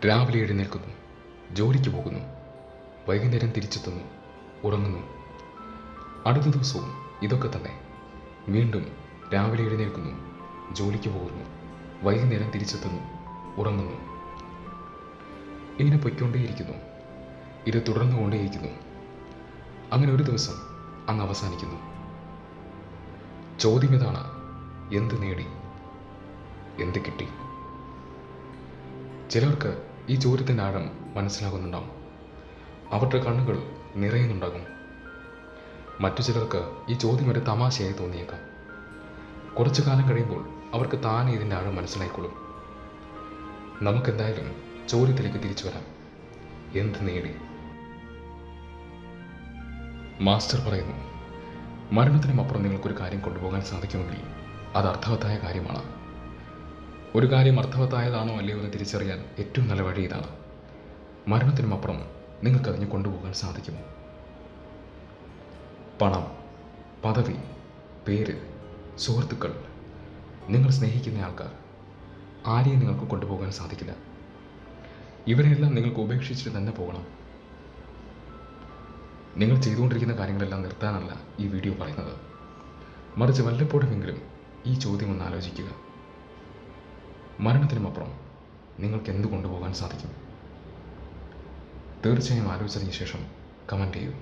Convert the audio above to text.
രാവിലെ എഴുന്നേൽക്കുന്നു, ജോലിക്ക് പോകുന്നു, വൈകുന്നേരം തിരിച്ചെത്തുന്നു, ഉറങ്ങുന്നു. അടുത്ത ദിവസവും ഇതൊക്കെ തന്നെ. വീണ്ടും രാവിലെ എഴുന്നേൽക്കുന്നു, ജോലിക്ക് പോകുന്നു, വൈകുന്നേരം തിരിച്ചെത്തുന്നു, ഉറങ്ങുന്നു. ഇങ്ങനെ പൊയ്ക്കൊണ്ടേയിരിക്കുന്നു. ഇത് തുടർന്നുകൊണ്ടേയിരിക്കുന്നു. അങ്ങനെ ഒരു ദിവസം അങ്ങ് അവസാനിക്കുന്നു. ചോദ്യം ഇതാണ്: എന്ത് നേടി, എന്ത് കിട്ടി? ചിലർക്ക് ഈ ചോദ്യത്തിൻ്റെ ആഴം മനസ്സിലാകുന്നുണ്ടാകും. അവരുടെ കണ്ണുകൾ നിറയുന്നുണ്ടാകും. മറ്റു ചിലർക്ക് ഈ ചോദ്യം ഒരു തമാശയായി തോന്നിയേക്കാം. കുറച്ചു കാലം കഴിയുമ്പോൾ അവർക്ക് താനെ ഇതിൻ്റെ ആഴം മനസ്സിലായിക്കൊള്ളും. നമുക്കെന്തായാലും ചോദ്യത്തിലേക്ക് തിരിച്ചു വരാം. എന്ത് നേടി? മാസ്റ്റർ പറയുന്നു, മരണത്തിനും അപ്പുറം നിങ്ങൾക്കൊരു കാര്യം കൊണ്ടുപോകാൻ സാധിക്കുമെങ്കിൽ അത് അർത്ഥവത്തായ കാര്യമാണ്. ഒരു കാര്യം അർത്ഥവത്തായതാണോ അല്ലയോ എന്ന് തിരിച്ചറിയാൻ ഏറ്റവും നല്ല വഴി ഇതാണ്. മരണത്തിനും അപ്പുറം നിങ്ങൾക്കതിന് കൊണ്ടുപോകാൻ സാധിക്കും. പണം, പദവി, പേര്, സുഹൃത്തുക്കൾ, നിങ്ങൾ സ്നേഹിക്കുന്ന ആൾക്കാർ, ആരെയും നിങ്ങൾക്ക് കൊണ്ടുപോകാൻ സാധിക്കില്ല. ഇവരെല്ലാം നിങ്ങൾക്ക് ഉപേക്ഷിച്ചിട്ട് തന്നെ പോകണം. നിങ്ങൾ ചെയ്തുകൊണ്ടിരിക്കുന്ന കാര്യങ്ങളെല്ലാം നിർത്താനല്ല ഈ വീഡിയോ പറയുന്നത്. മറിച്ച് വല്ലപ്പോഴുമെങ്കിലും ഈ ചോദ്യം ഒന്ന് ആലോചിക്കുക. മരണത്തിനുമപ്പുറം നിങ്ങൾക്ക് എന്ത് കൊണ്ടുപോകാൻ സാധിക്കും? തീർച്ചയായും ആലോചിച്ചതിന് ശേഷം കമൻറ്റ് ചെയ്യൂ.